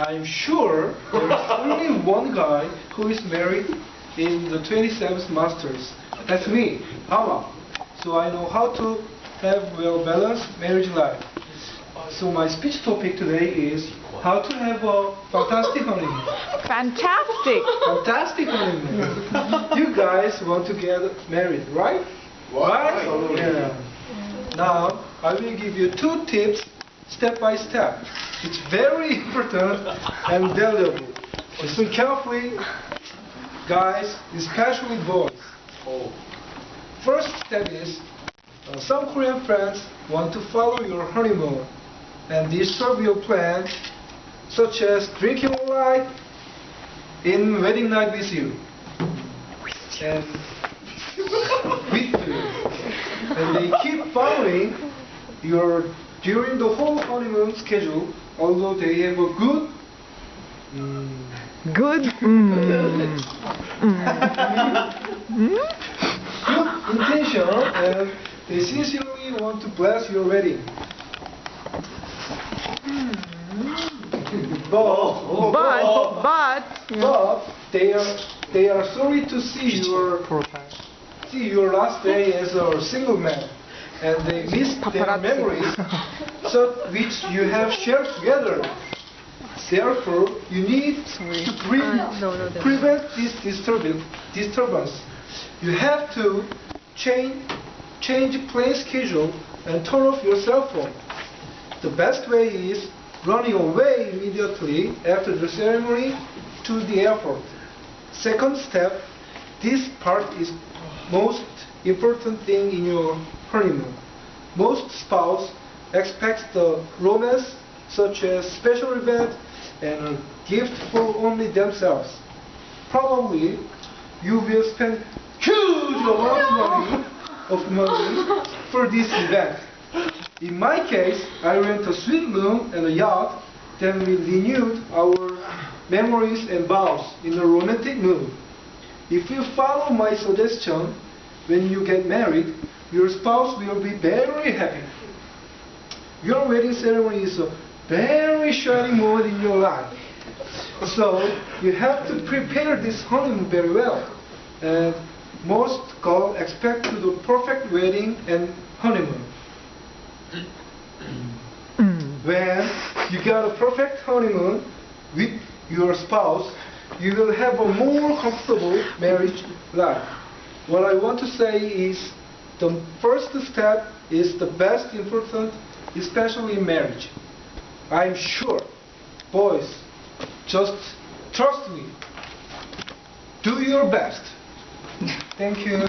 I'm sure there's only one guy who is married in the 27th Masters. That's me, Hama. So I know how to have well-balanced marriage life. So my speech topic today is how to have a fantastic honeymoon. Fantastic! Fantastic honeymoon. You guys want to get married, right? Right? Yeah. Now, I will give you 2 tips step by step. It's very important and valuable. Listen carefully, guys, especially boys. First step is, some Korean friends want to follow your honeymoon and disturb your plan, such as drinking wine in wedding night with you. And with you. And they keep following your during the whole honeymoon schedule, although they have a good Good. good intention, and they sincerely want to bless your wedding. But they are sorry to see your last day as a single man, and they miss their memories, which you have shared together. Therefore, you need to prevent this disturbance. You have to change plane schedule and turn off your cell phone. The best way is running away immediately after the ceremony to the airport. Second step, this part is most important thing in your honeymoon. Most spouse expects the romance, such as special event and a gift for only themselves. Probably you will spend huge amount of money for this event. In my case, I rent a suite room and a yacht, then we renewed our memories and vows in a romantic mood. If you follow my suggestion, when you get married, your spouse will be very happy. Your wedding ceremony is a very shining moment in your life. So you have to prepare this honeymoon very well. And most couples expect to do perfect wedding and honeymoon. When you got a perfect honeymoon with your spouse, you will have a more comfortable marriage life. What I want to say is the first step is the best important, especially in marriage. I'm sure, boys, just trust me. Do your best. Thank you.